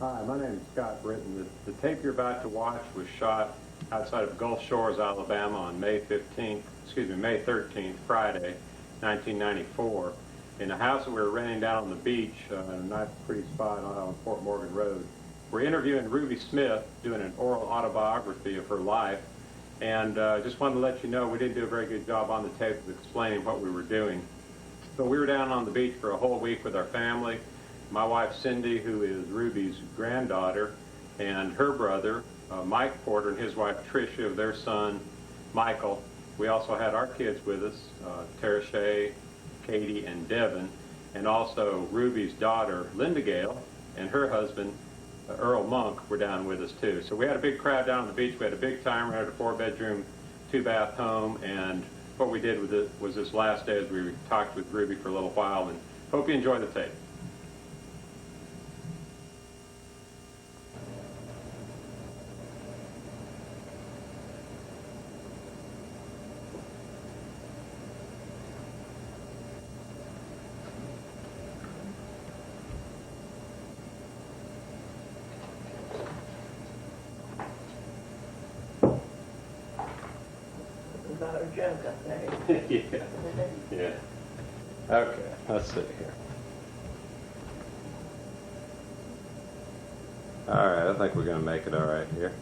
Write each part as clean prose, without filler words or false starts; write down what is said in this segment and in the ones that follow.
Hi, my name is Scott Britton. The tape you're about to watch was shot outside of Gulf Shores, Alabama on May 13th, Friday, 1994, in a house that we were renting down on the beach in a nice pretty spot on Fort Morgan Road. We're interviewing Ruby Smith, doing an oral autobiography of her life, and just wanted to let you know we didn't do a very good job on the tape of explaining what we were doing. So we were down on the beach for a whole week with our family. My wife Cindy, who is Ruby's granddaughter, and her brother, Mike Porter, and his wife Tricia, their son, Michael. We also had our kids with us, Tara Shea, Katie, and Devin, and also Ruby's daughter, Linda Gale, and her husband, Earl Monk, were down with us too. So we had a big crowd down on the beach. We had a big time. We had a 4-bedroom, 2-bath home, and what we did with it was this last day is we talked with Ruby for a little while, and hope you enjoy the tape. About a joke up there. Yeah. Okay, let's see here. All right, I think we're going to make it all right here.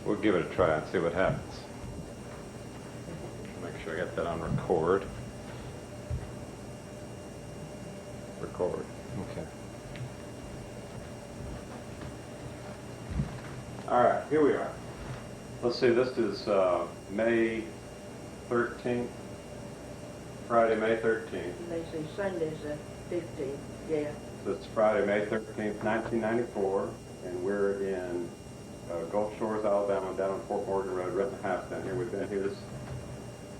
We'll give it a try and see what happens. Make sure I got that on record. Record. Okay. All right, here we are. Let's see, this is May 13th, Friday, May 13th. They say Sunday's the 15th, yeah. So it's Friday, May 13th, 1994, and we're in Gulf Shores, Alabama, down on Fort Morgan Road, renting a house down here. We've been here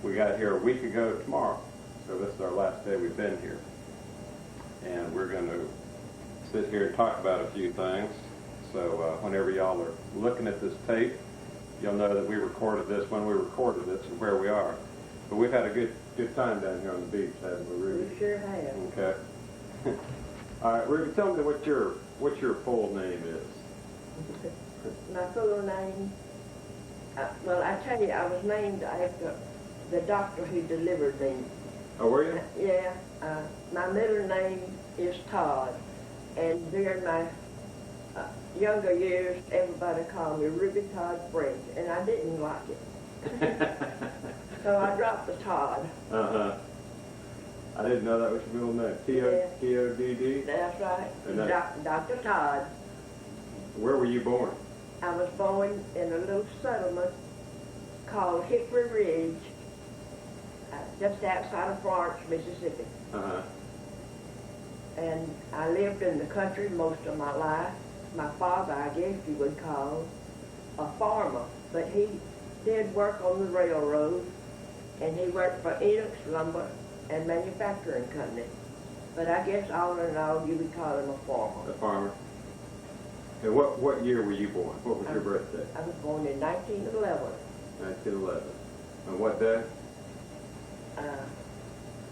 we got here a week ago tomorrow, so this is our last day we've been here. And we're going to sit here and talk about a few things. So whenever y'all are looking at this tape, you'll know that we recorded this when we recorded this and where we are. But we've had a good time down here on the beach, haven't we, Ruby? We sure have. Okay. All right, Ruby, tell me what your full name is. My full name, well, I tell you, I was named after the doctor who delivered me. Oh, were you? Yeah. My middle name is Todd, and during my younger years, everybody called me Ruby Todd French, and I didn't like it. So I dropped the Todd. Uh-huh. I didn't know that was your middle name. T-O-D-D? That's right. And Dr. Todd. Where were you born? I was born in a little settlement called Hickory Ridge, just outside of Florence, Mississippi. Uh-huh. And I lived in the country most of my life. My father, I guess you would call, a farmer, but he did work on the railroad, and he worked for Enoch's Lumber and Manufacturing Company. But I guess all in all, you would call him a farmer. A farmer. And what year were you born? What was your birthday? I was born in 1911. 1911. And what day?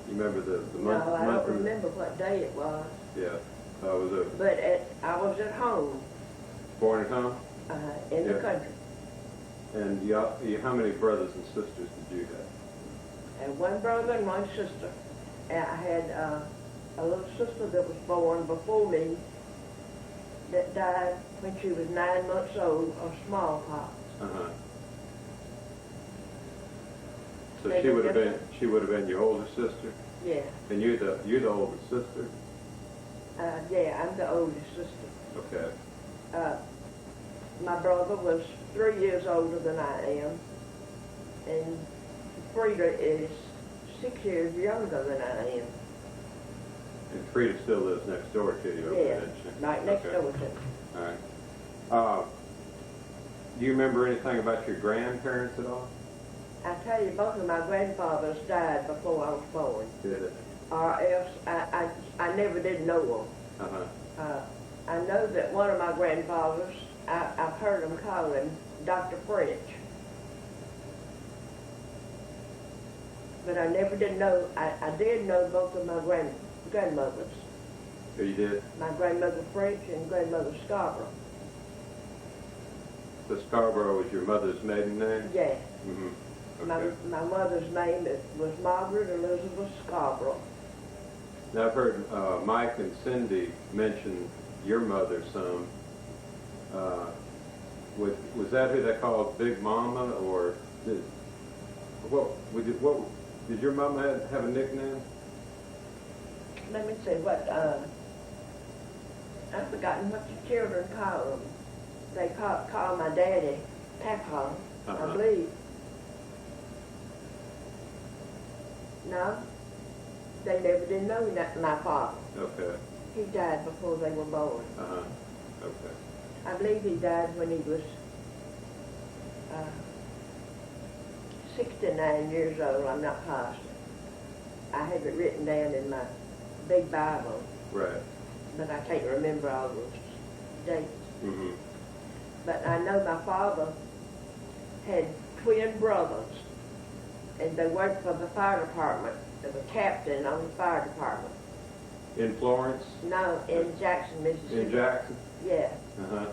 You remember the month? No, I don't remember what day it was. Yeah. Was it But I was at home. born at home? In the country. And how many brothers and sisters did you have? And one brother and one sister. And I had a little sister that was born before me that died when she was 9 months old of smallpox. Uh-huh. So she would have been your older sister? Yeah. And you're the older sister? Yeah, I'm the oldest sister. Okay. My brother was 3 years older than I am, and Frida is 6 years younger than I am. And Frida still lives next door to you, okay, Yeah, doesn't she? right next Okay. door to me. All right. Do you remember anything about your grandparents at all? I tell you, both of my grandfathers died before I was born, Did it? or else I never did know them. Uh-huh. I know that one of my grandfathers, I've heard them call him Dr. French. but I never did know. I did know both of my grandmothers. Oh, you did? My grandmother French and grandmother Scarborough. So Scarborough was your mother's maiden name? Yeah. Mm-hmm. Okay. My mother's name was Margaret Elizabeth Scarborough. Now I've heard Mike and Cindy mention your mother some. Was that who they called Big Mama, or did your mama have a nickname? Let me see what I've forgotten what the children call them. They call my daddy Papa, I believe. No, they never did know my father. Okay. He died before they were born. Okay. I believe he died when he was 69 years old. I'm not positive. I have it written down in my big Bible. Right. But I can't remember all those dates. Mm-hmm. But I know my father had twin brothers, and they worked for the fire department. They were captain on the fire department. In Florence? No, in Jackson, Mississippi. In Jackson? Yeah. Uh-huh.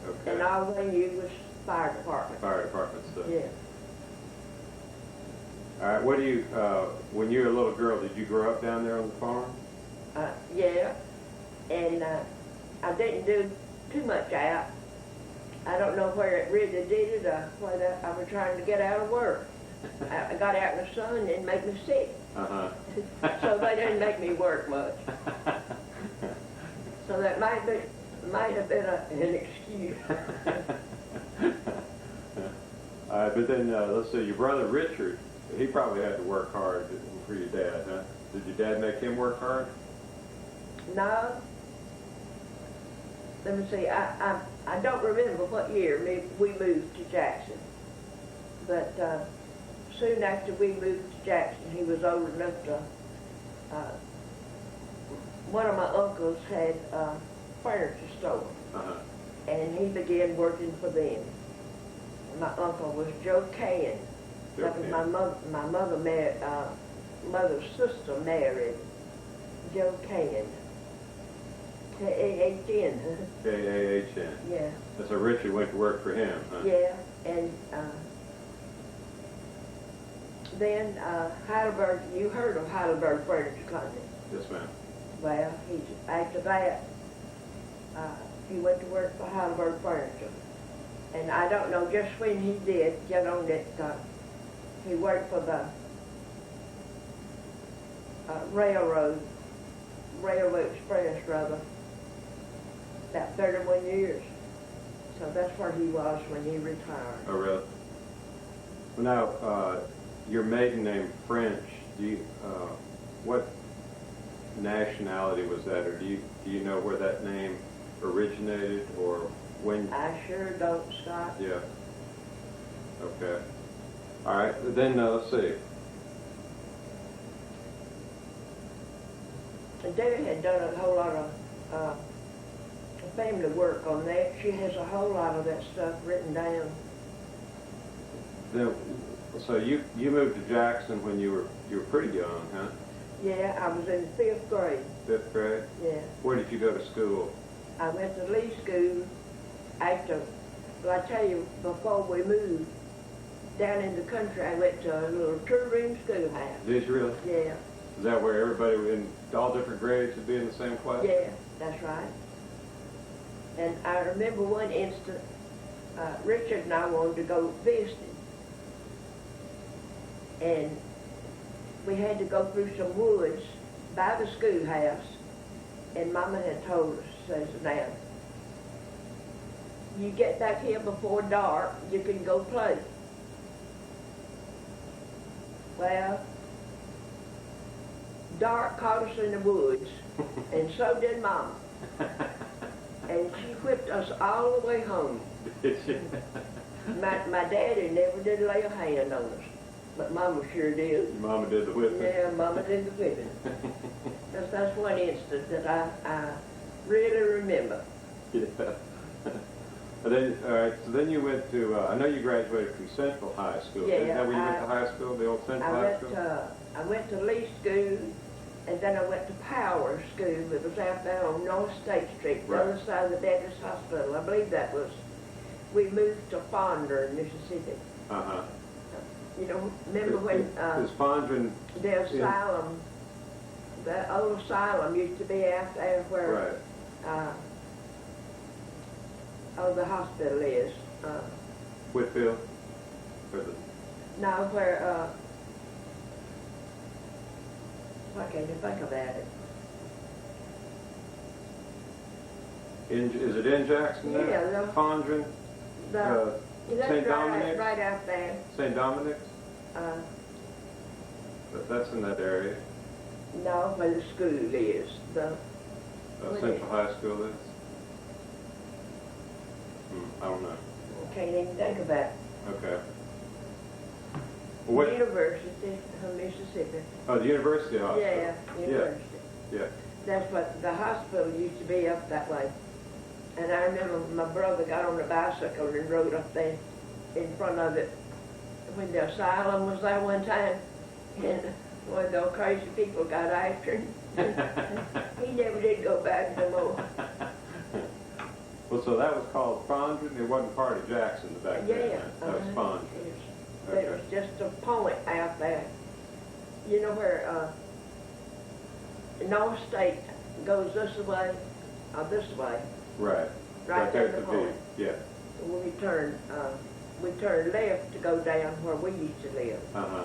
Okay. And all they knew was fire department. Fire department stuff. Yeah. All right. What do you, when you were a little girl, did you grow up down there on the farm? Yeah. And I didn't do too much out. I don't know where it really did it, whether I was trying to get out of work. I got out in the sun and it made me sick. Uh-huh. So they didn't make me work much. So that might have been an excuse. All right, but then let's see, your brother Richard, he probably had to work hard for your dad, huh? Did your dad make him work hard? No. Let me see, I don't remember what year we moved to Jackson. But soon after we moved to Jackson, he was old enough to, one of my uncles had a furniture store. And he began working for them. My uncle was Joe Can. That was my mother's sister married Joe Can. K-A-H-N. K-A-H-N. Yeah. So Richard went to work for him, huh? Yeah, and then Heidelberg, you heard of Heidelberg Furniture Company. Yes, ma'am. Well, after that, he went to work for Heidelberg Furniture. And I don't know just when he did get on that, he worked for the Railroad Express, rather, about 31 years. So that's where he was when he retired. Oh, really? Well, now, your maiden name, French, what nationality was that, or do you know where that name originated, or when? I sure don't, Scott. Yeah. Okay. All right. Then let's see. Debbie had done a whole lot of family work on that. She has a whole lot of that stuff written down. Then, so you moved to Jackson when you were pretty young, huh? Yeah, I was in the 5th grade. 5th grade? Yeah. Where did you go to school? I went to Lee School after, well, I tell you, before we moved down in the country, I went to a little 2-room schoolhouse. Did you really? Yeah. Is that where everybody in all different grades would be in the same class? Yeah, that's right. And I remember one instant, Richard and I wanted to go visiting. And we had to go through some woods by the schoolhouse, and Mama had told us, says, now, you get back here before dark, you can go play. Well, dark caught us in the woods, and so did Mama. And she whipped us all the way home. My daddy never did lay a hand on us, but Mama sure did. Your Mama did the whipping? Yeah, Mama did the whipping. That's one instance that I really remember. Yeah. Then, all right, so then you went to, I know you graduated from Central High School. Yeah, Isn't that where you went to high school, the old Central High School? I went to Lee School, and then I went to Power School. It was out there on North State Street, the Right. other side of the Baptist Hospital. I believe that was, we moved to Fonder, Mississippi. Uh-huh. You know, remember when Is Fondren, the asylum, the old asylum used to be out there where, right, the hospital is. Whitfield? Or the, No, where, I can't even think about it. is it in Jackson there? Yeah, the- Fondren? That's St. Dominic's? right out there. St. Dominic's? Uh, That's in that area. no, where the school is. What Central High School is? I don't know. Can't even think about it. Okay. What? University of Mississippi. Oh, the University Hospital. Yeah, university. Yeah. That's what the hospital used to be up that way. And I remember my brother got on a bicycle and rode up there in front of it when the asylum was there one time. And one of those crazy people got after him. He never did go back no more. Well, so that was called Fondren? It wasn't part of Jackson back then? Yeah. That was Fondren. But it was just a point out there. You know where North State goes this way, or this way? Right. Right there there at at the the V. point. Yeah. When we turned left to go down where we used to live. Uh-huh.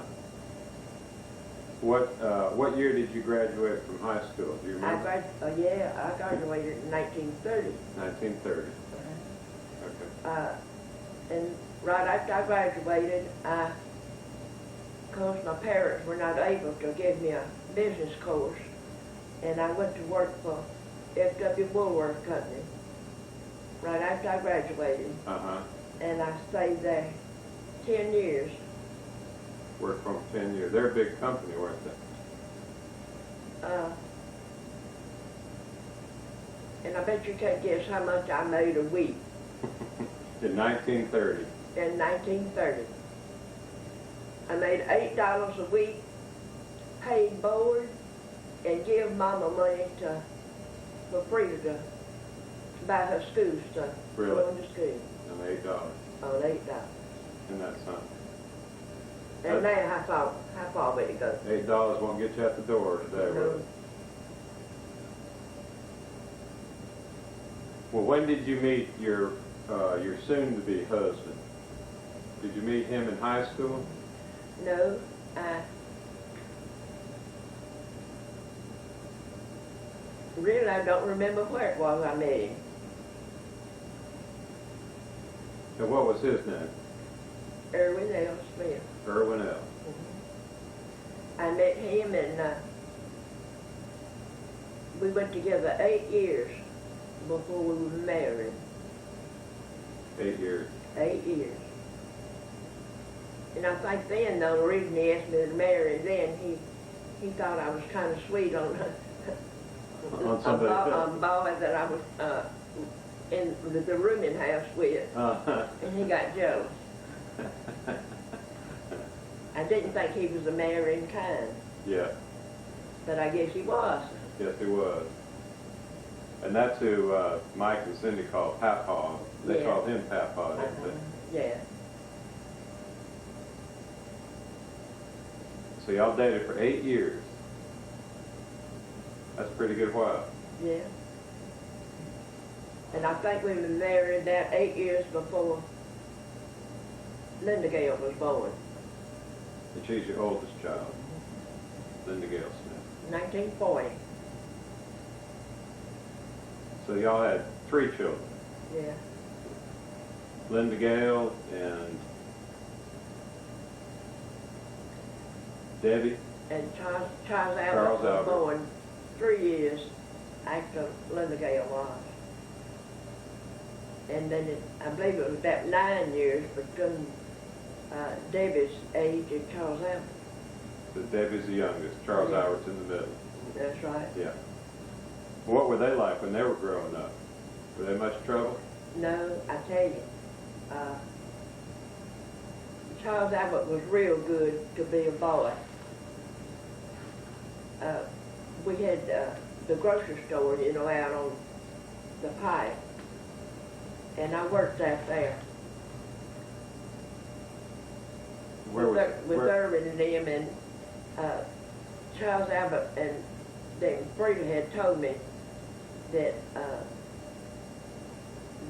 What year did you graduate from high school? Do you remember? I graduated in 1930. 1930. Okay. And right after I graduated, because my parents were not able to give me a business course, and I went to work for F.W. Woolworth Company right after I graduated, Uh-huh. and I stayed there 10 years. Worked for them 10 years. They're a big company, weren't they? And I bet you can't guess how much I made a week In 1930. in 1930. I made $8 a week, paid board, and give Mama money for free to buy her school stuff. Really? Going to school And $8. on $8. Isn't that something? And now how far would it go? $8 won't get you out the door today, will it? Well, when did you meet your soon-to-be husband? Did you meet him in high school? No, really I don't remember where it was I met him. And what was his name? Erwin L. Smith. Irwin L. I met him and we went together 8 years before we were married. 8 years. 8 years. And I think then, though, the reason he asked me to marry then, he thought I was kind of sweet on On somebody else. a boy that I was in the rooming house with, Uh-huh. and he got jealous. I didn't think he was a marrying kind, Yeah. but I guess he was. Yes, he was. And that's who Mike and Cindy called Papaw. They Yeah. called him Papaw, didn't they? Yeah. So y'all dated for 8 years. That's a pretty good while. Yeah. And I think we were married that 8 years before Linda Gale was born, And she's your oldest child, Linda Gale Smith. 1940. So y'all had 3 children. Yeah. Linda Gale and Debbie. And Charles Albert Charles was Albert. born 3 years after Linda Gale was. And then I believe it was about 9 years between Debbie's age and Charles Albert. So Debbie's the youngest. Charles Yeah. Albert's in the middle. That's right. Yeah. What were they like when they were growing up? Were they much trouble? No, I tell you, uh, Charles Abbott was real good to be a boy. We had the grocery store, you know, out on the pike, and I worked out there with Irvin and them, and Charles Abbott and then Britton had told me that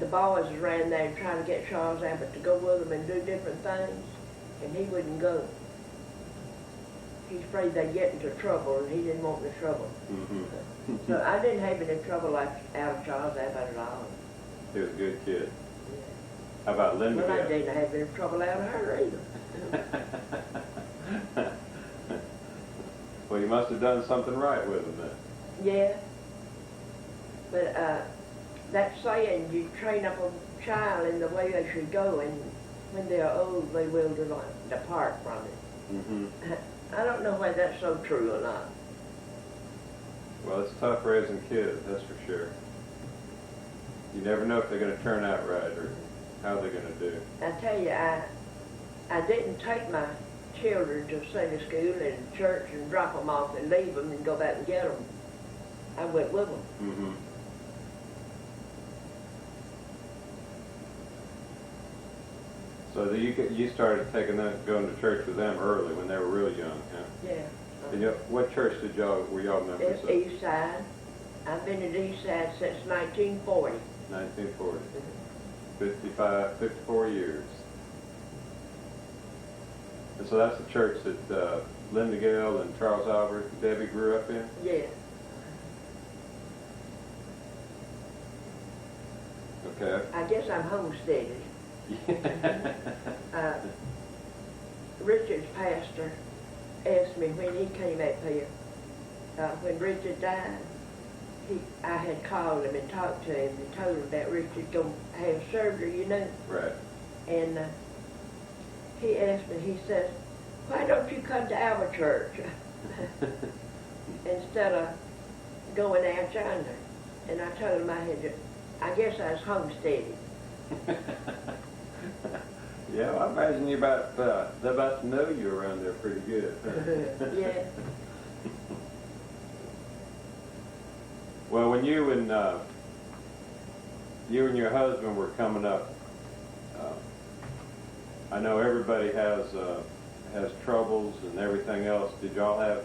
the boys ran there trying to get Charles Abbott to go with them and do different things, and he wouldn't go. He's afraid they'd get into trouble, and he didn't want any trouble. Mm-hmm. So I didn't have any trouble out of Charles Abbott at all. He was a good kid. Yeah. How about Linda? Well, I didn't have any trouble out of her either. Well, you must have done something right with him then. Yeah. But that saying, you train up a child in the way they should go, and when they're old, they will depart from it. Mm-hmm. I don't know whether that's so true or not. Well, it's tough raising kids, that's for sure. You never know if they're going to turn out right or how they're going to do. I tell you, I didn't take my children to Sunday school and church and drop them off and leave them and go back and get them. I went with them. Mm-hmm. So you started taking them, going to church with them early when they were real young, huh? Yeah. And what church were y'all members It's of? East Side. I've been at East Side since 1940. 1940. Mm-hmm. 54 years. And so that's the church that Linda Gale and Charles Albert and Debbie grew up in? Yeah. Okay. I guess I'm homesteaded. Richard's pastor asked me when he came up here, when Richard died, I had called him and talked to him and told him that Richard's going to have surgery, you know. Right. And he asked me, he says, why don't you come to our church instead of going out yonder? And I told him I guess I was homesteaded. Yeah, well, I imagine they're about to know you around there pretty good. Yeah. Well, when you and your husband were coming up, I know everybody has troubles and everything else. Did y'all have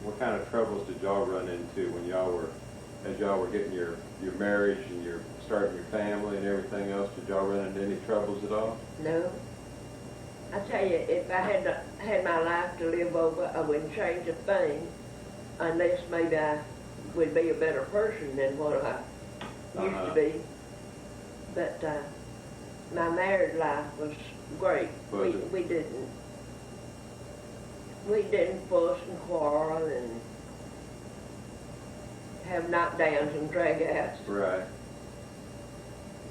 what kind of troubles did y'all run into when as y'all were getting your marriage and you're starting your family and everything else? Did y'all run into any troubles at all? No. I tell you, if I had my life to live over, I wouldn't change a thing, unless maybe I would be a better person than what I used to be. But my married life was great. We didn't fuss and quarrel and have knockdowns and drag-outs. Right.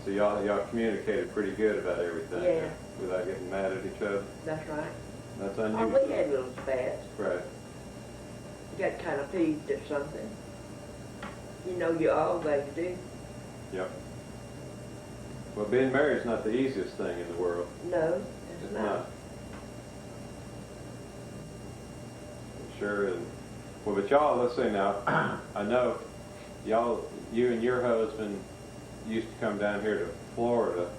So y'all communicated pretty good about everything. Yeah. Without getting mad at each other. That's right. That's Oh, unusual. we had little spats. Right. Got kind of peeved at something. You know, you always do. Yep. Well, being married is not the easiest thing in the world. No, it's not. It sure isn't. Well, but y'all, let's see now. I know you and your husband used to come down here to Florida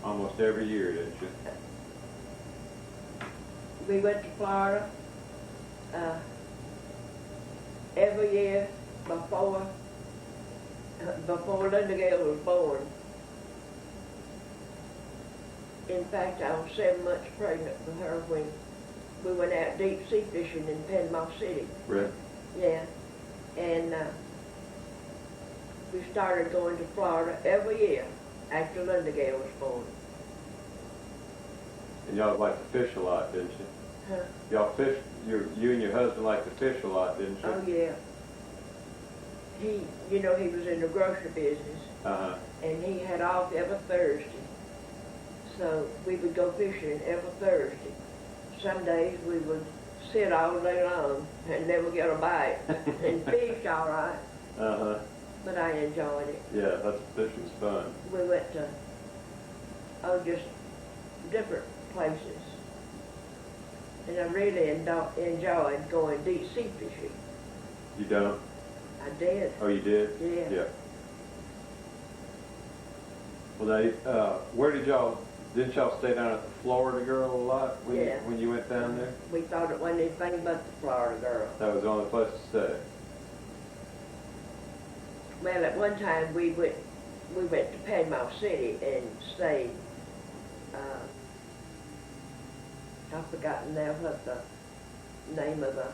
almost every year, didn't you? We went to Florida every year before Linda Gale was born. In fact, I was 7 months pregnant with her when we went out deep sea fishing in Panama City. Right. Yeah. And we started going to Florida every year after Linda Gale was born. And y'all liked to fish a lot, didn't you? Huh? Y'all fished, you and your husband liked to fish a lot, didn't you? Oh, yeah. He was in the grocery business, Uh-huh. and he had off every Thursday. So we would go fishing every Thursday. Some days we would sit all day long and never get a bite, and fish all right, Uh-huh. but I enjoyed it. Yeah, fishing's fun. We went to Oh, just different places. And I really enjoyed going deep sea fishing. You don't? I did. Oh, you did? Yeah. Yeah. Well, didn't y'all stay down at the Florida Girl a lot when you went down there? We thought it wasn't anything but the Florida Girl. That was the only place to stay? Well, at one time we went to Panama City and stayed. I've forgotten now what the name of the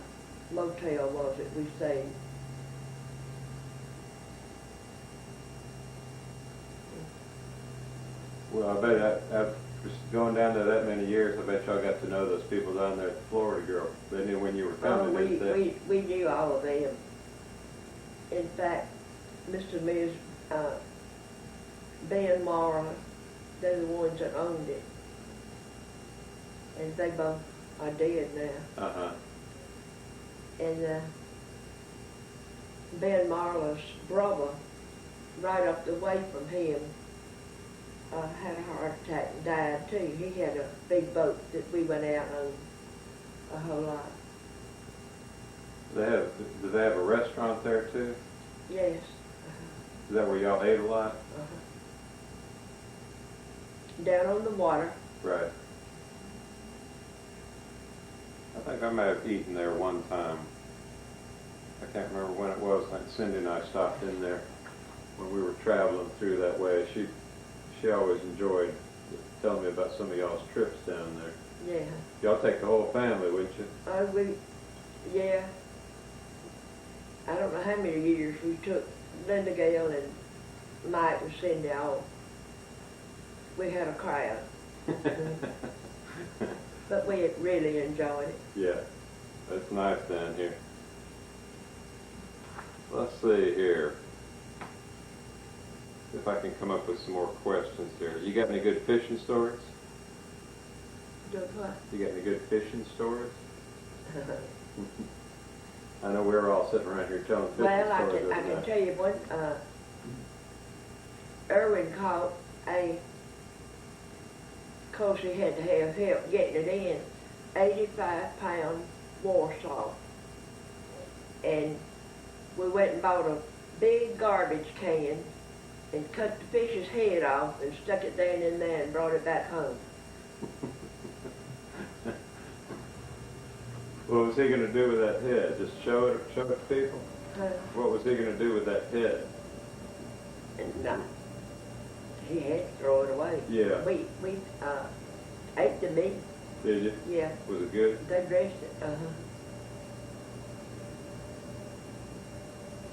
motel was that we stayed. Well, I bet after going down there that many years, I bet y'all got to know those people down there at the Florida Girl. They knew when you were coming, didn't they? We knew all of them. In fact, Mr. and Ms. Ben Mara, they're the ones that owned it. And they both are dead now. Uh-huh. And Ben Marla's brother, right up the way from him, had a heart attack and died too. He had a big boat that we went out on a whole lot. Do they have a restaurant there too? Yes. Is that where y'all ate a lot? Down on the water. Right. I think I may have eaten there one time. I can't remember when it was. I think Cindy and I stopped in there when we were traveling through that way. She always enjoyed telling me about some of y'all's trips down there. Yeah. Y'all take the whole family, wouldn't you? Yeah. I don't know how many years we took Linda Gale and Mike and Cindy all. We had a crowd. But we really enjoyed it. Yeah, it's nice down here. Let's see here. If I can come up with some more questions here. You got any good fishing stories? Do what? You got any good fishing stories? I know we're all sitting around here telling fishing stories. Well, I can tell you one. Irwin caught of course he had to have help getting it in, 85-pound Warsaw. And we went and bought a big garbage can and cut the fish's head off and stuck it down in there and brought it back home. What was he going to do with that head? Just show it to people? What was he going to do with that head? And he had to throw it away. Yeah. We ate the meat. Did you? Yeah. Was it good? They dressed it.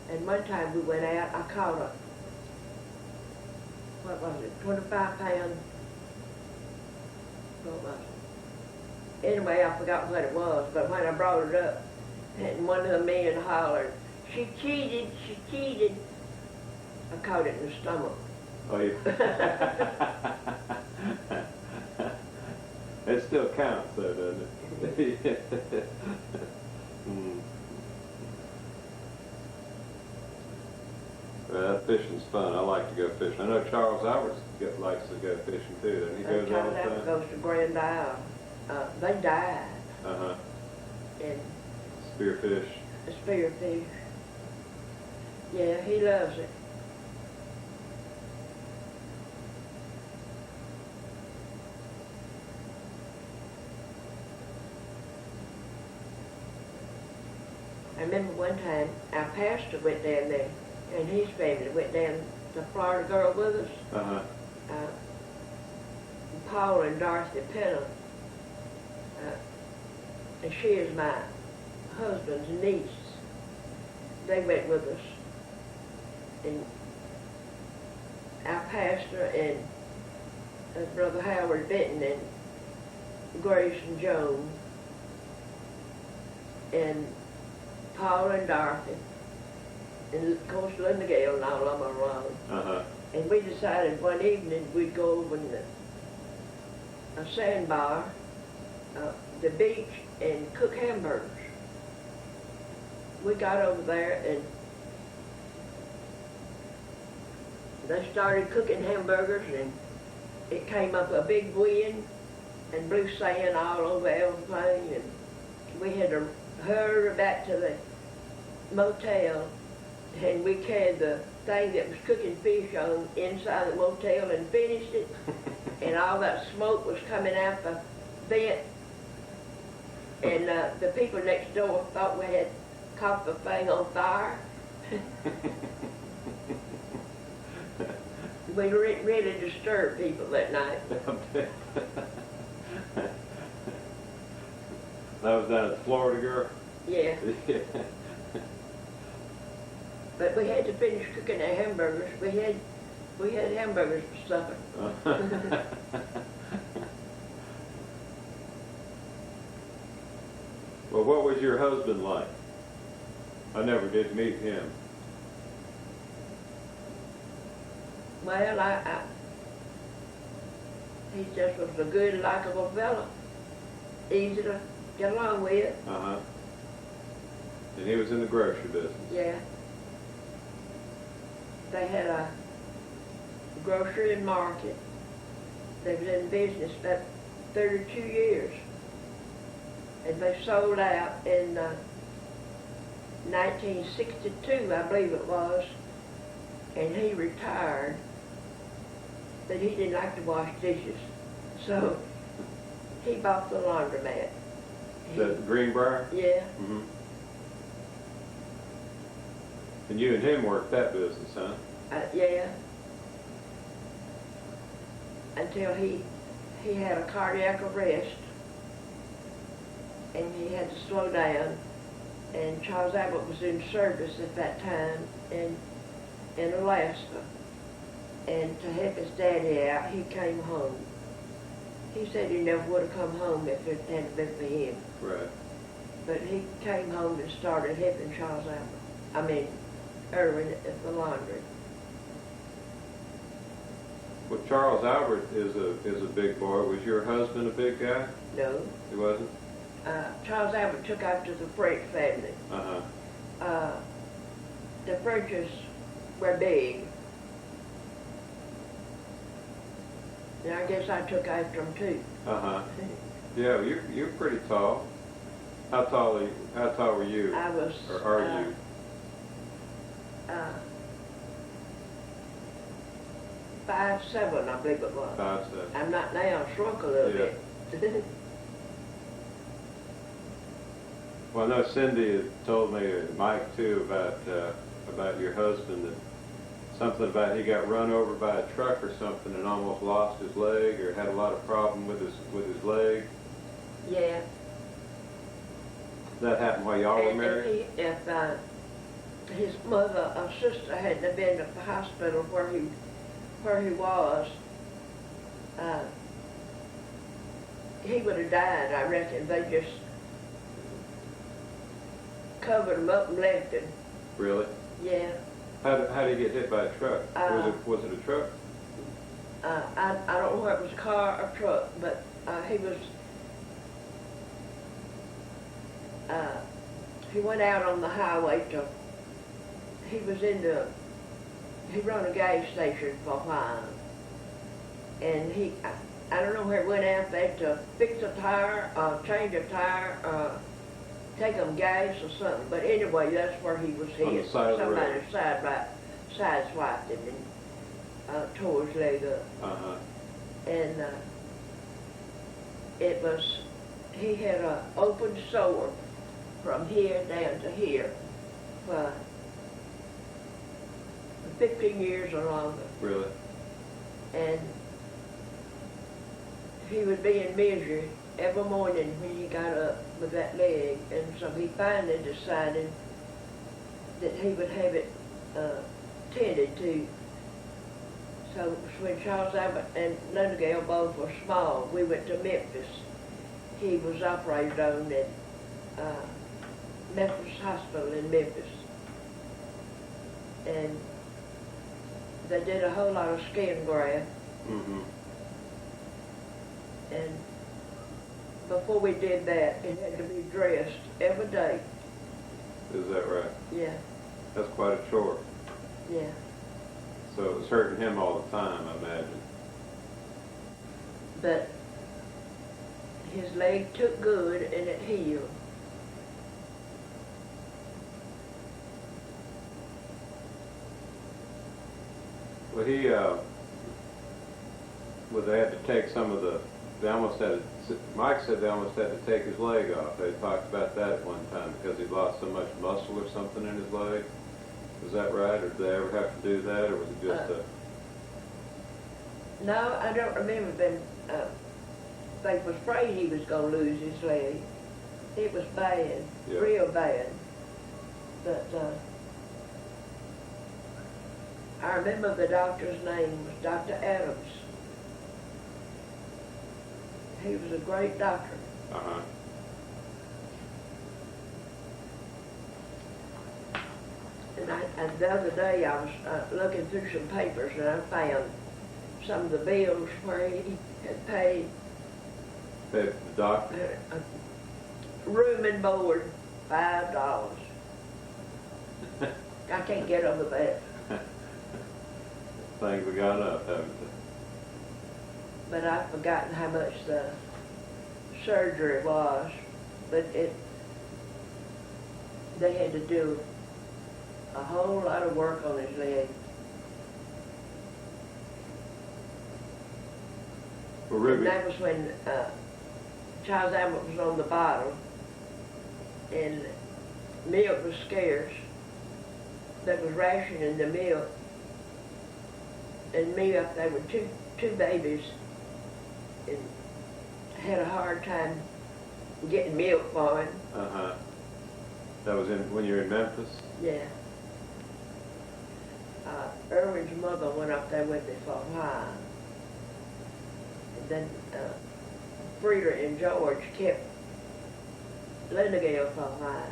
And one time we went out, I caught a, what was it, 25-pound, what was it? Anyway, I forgot what it was, but when I brought it up, and one of the men hollered, she cheated, she cheated. I caught it in the stomach. Oh, yeah. It still counts, though, doesn't it? Well, fishing's fun. I like to go fishing. I know Charles Alvarez likes to go fishing, too. Doesn't he? Goes all the time. Goes to Grand Isle. They died. Uh-huh. And spearfish. Spearfish. Yeah, he loves it. I remember one time our pastor went down there, and his family went down to Florida Girl with us. Uh-huh. Paul and Dorothy Pennell, and she is my husband's niece. They went with us. And our pastor and Brother Howard Britton and Grace and Joan and Paul and Dorothy, and of course Linda Gale and all of them around. Uh-huh. And we decided one evening we'd go over in a sandbar, the beach, and cook hamburgers. We got over there and they started cooking hamburgers, and it came up a big wind and blew sand all over everything, and we had to hurry back to the motel, and we carried the thing that was cooking fish on inside the motel and finished it, and all that smoke was coming out the vent, and the people next door thought we had caught the thing on fire. We really disturbed people that night. That was down at Florida, girl? Yeah. But we had to finish cooking our hamburgers. We had hamburgers for supper. Well, what was your husband like? I never did meet him. Well, he just was a good, likable fellow, easy to get along with. Uh-huh. And he was in the grocery business. Yeah. They had a grocery and market. They was in business about 32 years. And they sold out in 1962, I believe it was, and he retired. But he didn't like to wash dishes, so he bought the laundromat. The Greenbrier? Yeah. Mm-hmm. And you and him worked that business, huh? Yeah. Until he had a cardiac arrest, and he had to slow down. And Charles Abbott was in service at that time in Alaska. And to help his daddy out, he came home. He said he never would have come home if it hadn't been for him. Right. But he came home and started helping Charles Abbott. Irwin at the laundry. Well, Charles Albert is a big boy. Was your husband a big guy? No. He wasn't? Charles Abbott took after the French family. Uh-huh. The Frenches were big. And I guess I took after them too. Uh-huh. Yeah, you're pretty tall. How tall were you? I was. Or are you? 5'7", I believe it was. 5'7". I'm not now, shrunk a little bit. Well, I know Cindy had told me, Mike too, about your husband, that something about he got run over by a truck or something and almost lost his leg, or had a lot of problem with his leg. Yeah. That happened while y'all were And married? if his mother or sister hadn't been at the hospital where he was, he would have died, I reckon. They just covered him up and left him. Really? Yeah. How did he get hit by a truck? Was it a truck? I don't know whether it was a car or truck, but he went out on the highway he run a gas station for a while, and I don't know where it went out there to fix a tire, change a tire, take him gas or something, but anyway, that's where he was hit. On the side of the road. Somebody sideswiped him and tore his leg up. Uh-huh. And he had an open sore from here down to here for 15 years or longer. Really? And he would be in misery every morning when he got up with that leg, and so he finally decided that he would have it tended to. So when Charles Abbott and Linda Gale both were small, we went to Memphis. He was operated on at Methodist Hospital in Memphis. And they did a whole lot of skin graft. Mm-hmm. And before we did that, it had to be dressed every day. Is that right? Yeah, That's quite a chore. yeah. So it was hurting him all the time, I imagine. but his leg took good and it healed. Well, well, they had to take some of they almost had to, Mike said they almost had to take his leg off. They talked about that at one time because he lost so much muscle or something in his leg. Was that right, or did they ever have to do that, or was it just No, I don't remember them. They was afraid he was going to lose his leg. It was bad, Yeah. real bad. But I remember the doctor's name was Dr. Adams. He was a great doctor. Uh-huh. And the other day I was looking through some papers and I found some of the bills where he had paid The doctor? room and board, $5. I can't get over that. Things have gone up, haven't they? But I've forgotten how much the surgery was. But they had to do a whole lot of work on his leg. Well, And Ruby, that was when Charles Abbott was on the bottle and milk was scarce. There was rationing the milk. And milk, there were two babies and had a hard time getting milk for him. uh-huh. That was when you were in Memphis? Yeah. Irwin's mother went up there with me for a while. And then Frida and George kept Lenegale for a while.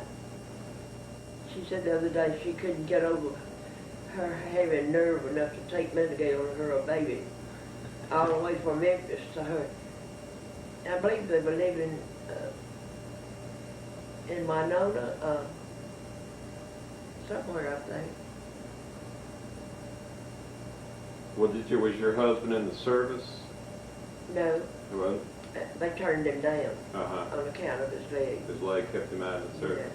She said the other day she couldn't get over her having nerve enough to take Lenegale and her baby all the way from Memphis to her. I believe they were living in Winona, somewhere up there. Well, was your husband in the service? No, He wasn't? they turned him down Uh-huh. on account of his leg. His leg kept him out of the service.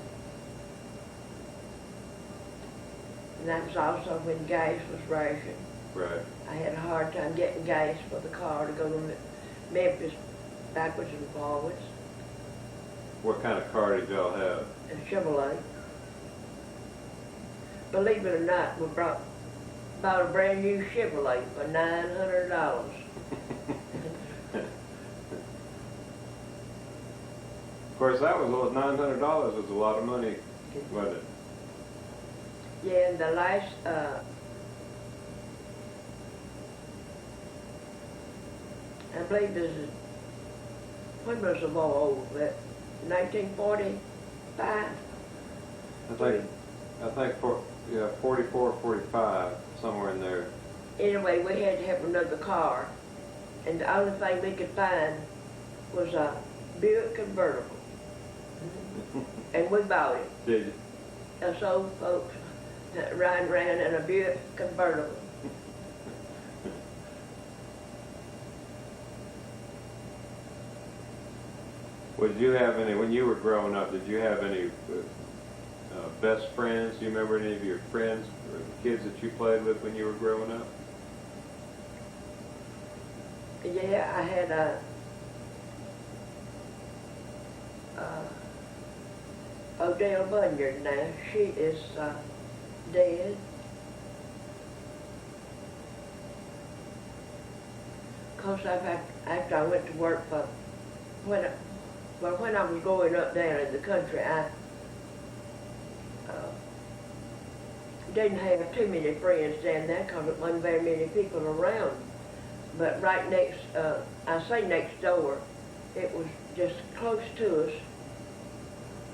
And that was also when gas was rationed. Right. I had a hard time getting gas for the car to go to Memphis backwards and forwards. What kind of car did y'all have? A Chevrolet. Believe it or not, we bought a brand new Chevrolet for $900. Of course, that was $900 was a lot of money, wasn't it? Yeah, and the last, I believe this is, when was the war over? That 1945? I think 44, 45, somewhere in there. Anyway, we had to have another car, and the only thing we could find was a Buick convertible, and we bought it. Did you? Us old folks riding around in a Buick convertible. Well, did you have any, when you were growing up, did you have any best friends? Do you remember any of your friends or the kids that you played with when you were growing up? Yeah, I had Odell Bunyard now. She is dead. Of course, after I went to work for, when I was growing up down in the country, I didn't have too many friends down there because there wasn't very many people around. But right next, I say next door, it was just close to us.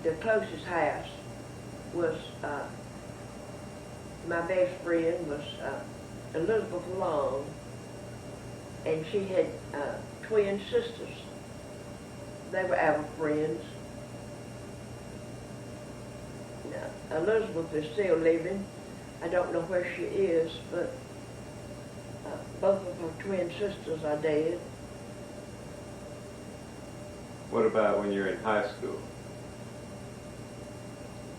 The closest house was, my best friend was Elizabeth Long, and she had twin sisters. They were our friends. Now, Elizabeth is still living. I don't know where she is, but both of her twin sisters are dead. What about when you're in high school?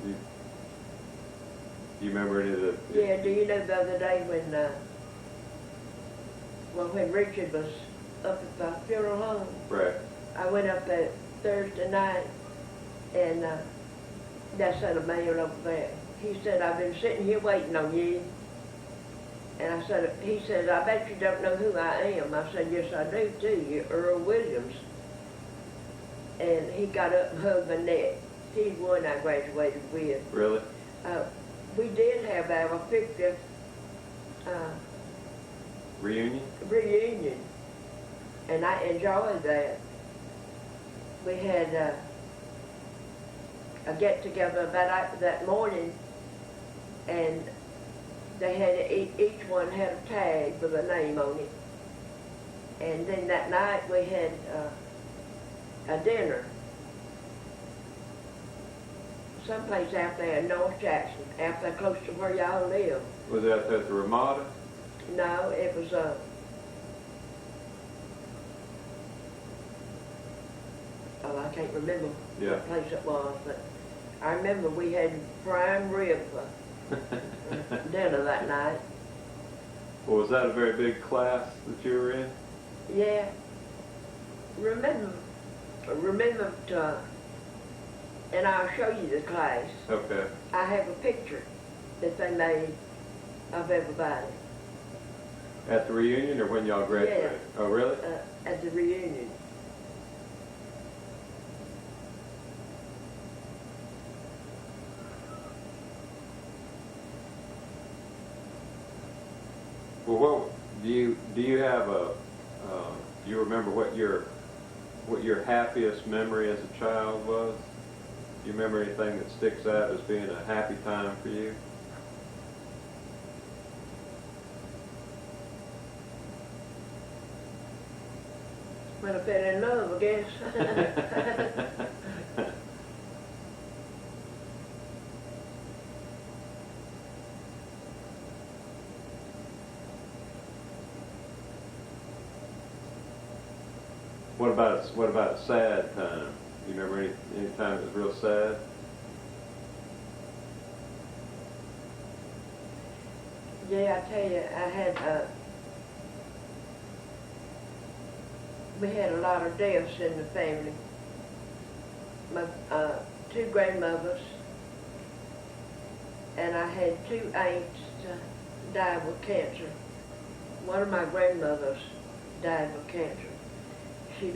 Do you remember any of the... Yeah, do you know the other day when, when Richard was up at the funeral home? Right. I went up there Thursday night, and that son of man over there, he said, I've been sitting here waiting on you. And I said, he said, I bet you don't know who I am. I said, yes, I do too. You're Earl Williams. And he got up and hugged my neck. He's one I graduated with. Really? We did have our 50th reunion, and I enjoyed that. We had a get-together that morning, and they had each one had a tag with a name on it. And then that night we had a dinner someplace out there in North Jackson, out there close to where y'all live. Was that at the Ramada? No, it was I can't remember what place it was, but I remember we had prime rib for dinner that night. Well, was that a very big class that you were in? Yeah. Remember to, and I'll show you the class. Okay. I have a picture that they made of everybody. At the reunion or when y'all graduated? Yeah. Oh, really? At the reunion. Well, what do you have a? Do you remember what your happiest memory as a child was? Do you remember anything that sticks out as being a happy time for you? When I fell in love, I guess. What about a sad time? Do you remember any time it was real sad? Yeah, I tell you, we had a lot of deaths in the family. My two grandmothers, and I had two aunts died with cancer. One of my grandmothers died with cancer. She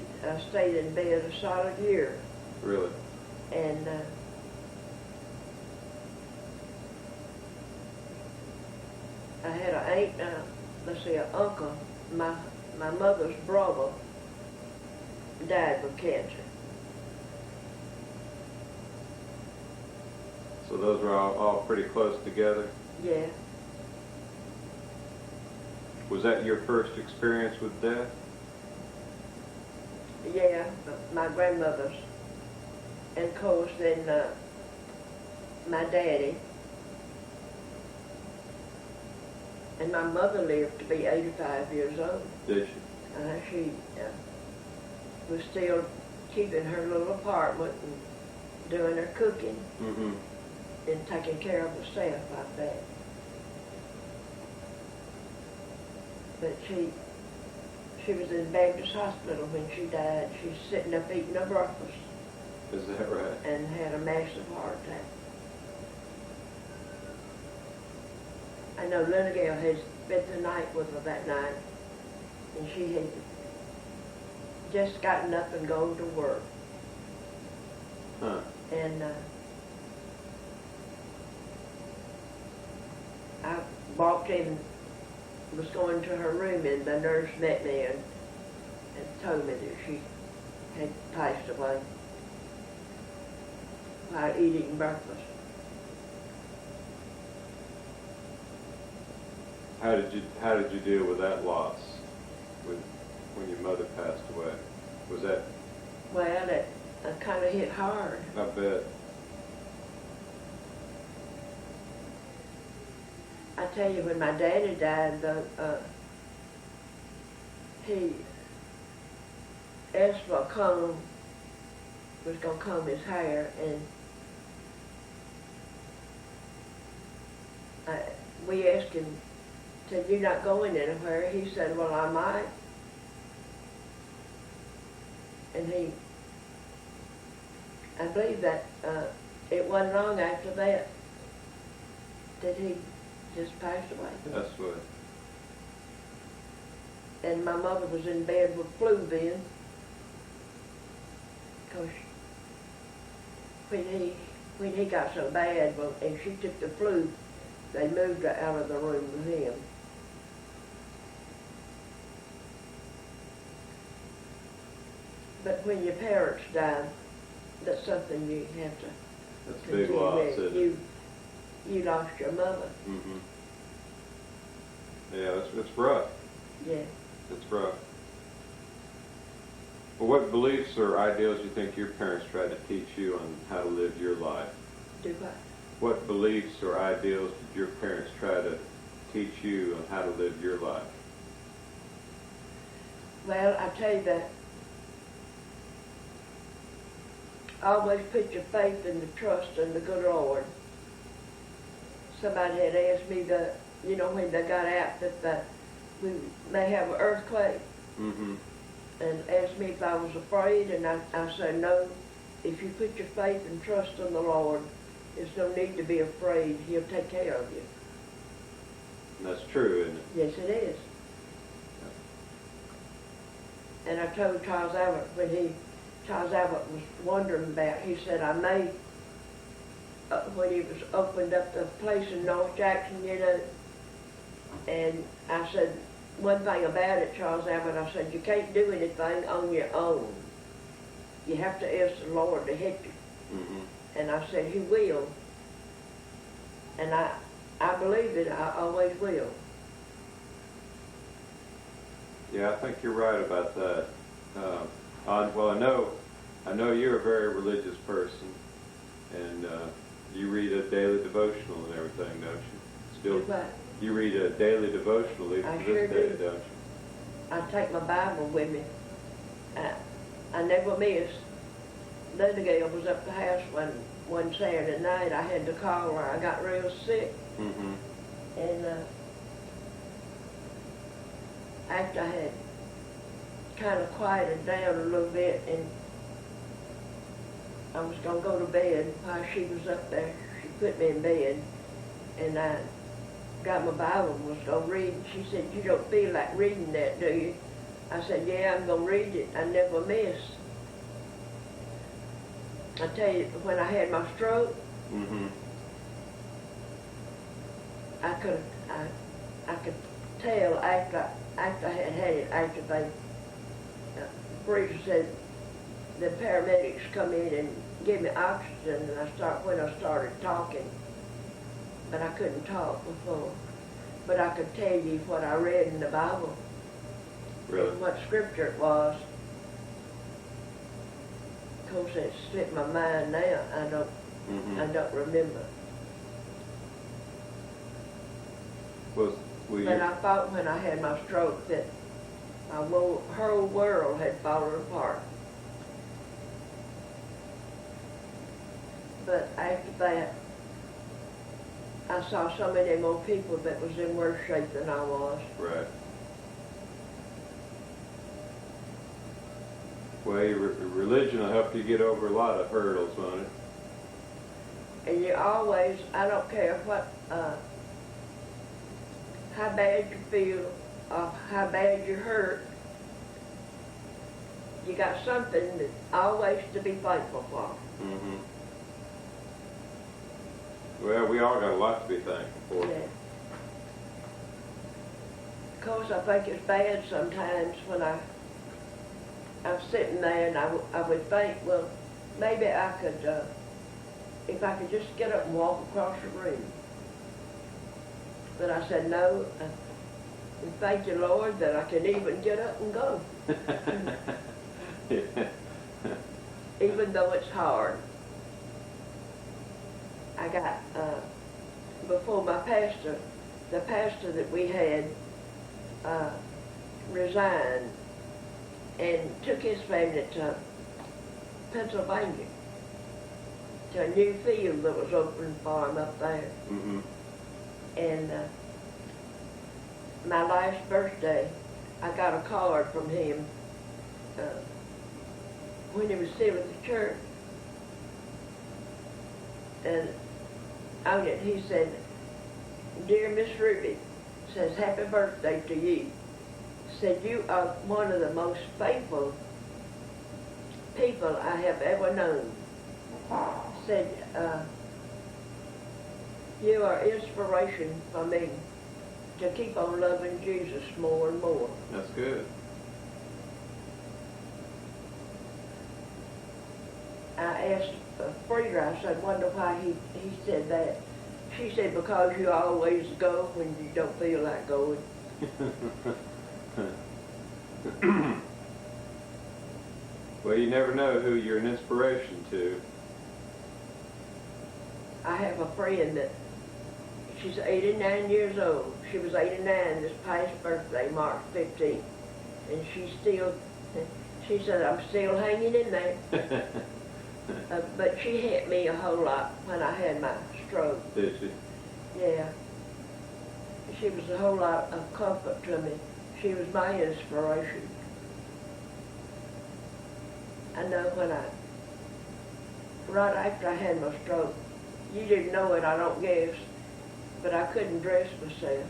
stayed in bed a solid year. Really? And I had an aunt, an uncle, my mother's brother died with cancer. So those were all pretty close together? Yeah. Was that your first experience with death? Yeah, my grandmother's. And of course then my daddy. And my mother lived to be 85 years old. Did she? She was still keeping her little apartment and doing her cooking and taking care of herself like that. But she was in Baptist Hospital when she died. She's sitting up eating her breakfast. Is that right? And had a massive heart attack. I know Linagale had spent the night with her that night, and she had just gotten up and gone to work. Huh. And I walked in, was going to her room, and the nurse met me and told me that she had passed away while eating breakfast. How did you deal with that loss when your mother passed away? Was that? Well, it kind of hit hard. I bet. I tell you, when my daddy died, though, he asked for a cone was going to comb his hair, and we asked him, said, "You're not going anywhere?" He said, "Well, I might." And I believe that it wasn't long after that he just passed away. That's what. And my mother was in bed with flu then, because when he got so bad, well, and she took the flu, they moved her out of the room with him. But when your parents die, that's something you have to That's a big loss, isn't it? You lost your mother. Mm-hmm. Yeah, it's rough. Yeah. It's rough. Well, what beliefs or ideals do you think your parents tried to teach you on how to live your life? Do what? What beliefs or ideals did your parents try to teach you on how to live your life? Well, I tell you that always put your faith and the trust in the good Lord. Somebody had asked me when they got out that we may have an earthquake, Mm-hmm. and asked me if I was afraid, and I said, no, if you put your faith and trust in the Lord, there's no need to be afraid. He'll take care of you. And that's true, isn't it? Yes, it is. And I told Charles Abbott Charles Abbott was wondering about, he said, I may, when he was opened up the place in North Jackson, and I said, one thing about it, Charles Abbott, I said, you can't do anything on your own. You have to ask the Lord to help you. Mm-hmm. And I said, He will. And I believe it, I always will. Yeah, I think you're right about that. Well, I know you're a very religious person, and you read a daily devotional and everything, don't you? Still, Do what? you read a daily devotional even I to sure this day, do. don't you? I take my Bible with me. I never miss. Linda Gale was up the house one Saturday night. I had to call her. I got real sick. Mm-hmm. And after I had kind of quieted down a little bit, and I was going to go to bed while she was up there, she put me in bed, and I got my Bible and was going to read. She said, you don't feel like reading that, do you? I said, yeah, I'm going to read it. I never miss. I tell you, when I had my stroke, Mm-hmm. I could tell after I had had it, after they, Breeder said, the paramedics come in and give me oxygen, and when I started talking, but I couldn't talk before. But I could tell you what I read in the Bible. Really? And what scripture it was. Of course, it slipped my mind now. Mm-hmm. I don't remember. Well, But I thought when I had my stroke that my whole world had fallen apart. But after that, I saw so many more people that was in worse shape than I was. Right. Well, your religion will help you get over a lot of hurdles, won't it? And you always, I don't care what, how bad you feel, or how bad you hurt, you got something that always to be thankful for. Mm-hmm. Well, we all got a lot to be thankful for. Yeah. Of course, I think it's bad sometimes when I'm sitting there and I would think, well, maybe I could, if I could just get up and walk across the room. But I said, no, and thank you, Lord, that I can even get up and go. Yeah. Even though it's hard. I got, before the pastor that we had resigned and took his family to Pennsylvania, to a new field that was opening for him up there. Mm-hmm. And my last birthday, I got a card from him when he was still at the church. And on it he said, "Dear Miss Ruby," says, "happy birthday to you." Said, "You are one of the most faithful people I have ever known." Said, "You are inspiration for me to keep on loving Jesus more and more." That's good. I asked Frida, I said, "Wonder why he said that." She said, "Because you always go when you don't feel like going." Well, you never know who you're an inspiration to. I have a friend that, she's 89 years old. She was 89 this past birthday, March 15th. And she said, "I'm still hanging in there." But she helped me a whole lot when I had my stroke. Did she? Yeah. She was a whole lot of comfort to me. She was my inspiration. I know right after I had my stroke, you didn't know it, I don't guess, but I couldn't dress myself.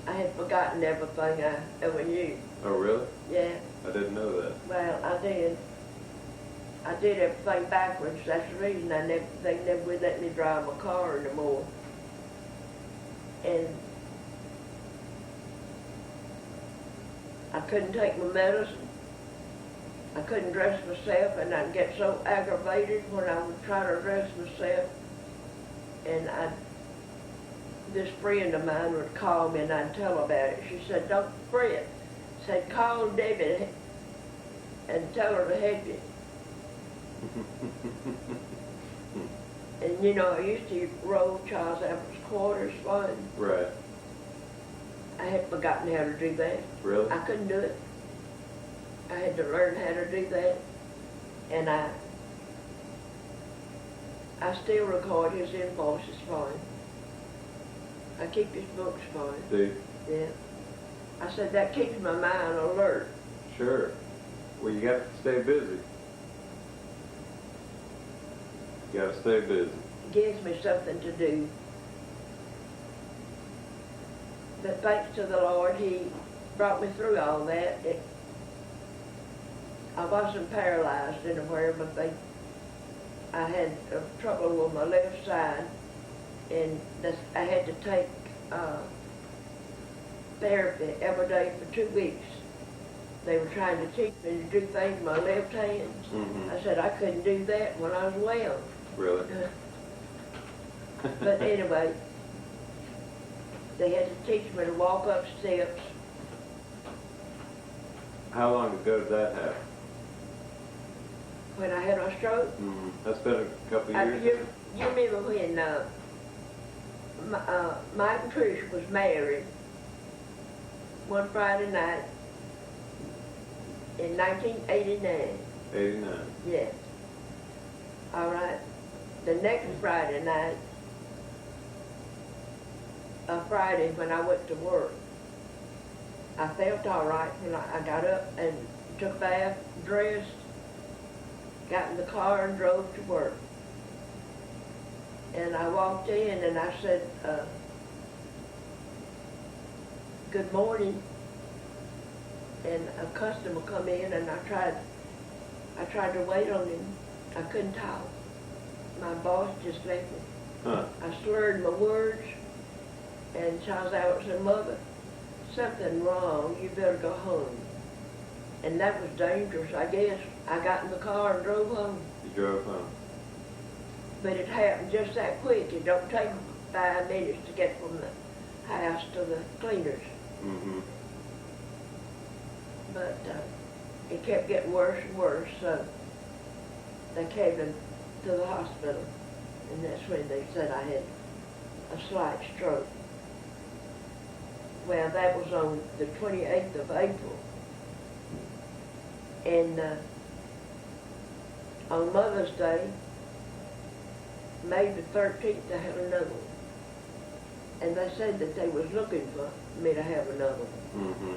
I had forgotten everything I ever knew. Oh, really? Yeah. I didn't know that. Well, I did. I did everything backwards. That's the reason they never would let me drive my car anymore. And I couldn't take my medicine. I couldn't dress myself, and I'd get so aggravated when I would try to dress myself. And this friend of mine would call me and I'd tell her about it. She said, "Don't fret." Said, "Call Debbie and tell her to help you." And you know, I used to roll Charles Albert's quarters for him. Right. I had forgotten how to do that. Really? I couldn't do it. I had to learn how to do that. And I still record his invoices for him. I keep his books for him. Do you? Yeah. I said, that keeps my mind alert. Sure. Well, you got to stay busy. You got to stay busy. It gives me something to do. But thanks to the Lord, He brought me through all that. I wasn't paralyzed anywhere, but I had trouble with my left side, and I had to take therapy every day for 2 weeks. They were trying to teach me to do things with my left hand. Mm-hmm. I said I couldn't do that when I was well. Really? But anyway, they had to teach me to walk up steps. How long ago did that happen? When I had a stroke, Mm-hmm. That's been a couple of years. you remember when Mike and Trish was married one Friday night in 1989. 89. Yeah. All right. The next Friday night, a Friday when I went to work, I felt all right when I got up and took a bath, dressed, got in the car and drove to work. And I walked in and I said, "Good morning." And a customer come in and I tried to wait on him. I couldn't talk. My boss just left me. Huh. I slurred my words, and Charles Albert said, "Mother, something wrong, you better go home." And that was dangerous, I guess. I got in the car and drove home. You drove home. But it happened just that quick. It don't take 5 minutes to get from the house to the cleaners. Mm-hmm. But it kept getting worse and worse, so they came to the hospital, and that's when they said I had a slight stroke. Well, that was on the 28th of April. And On Mother's Day, May the 13th, I had another one. And they said that they was looking for me to have another one. Mm-hmm.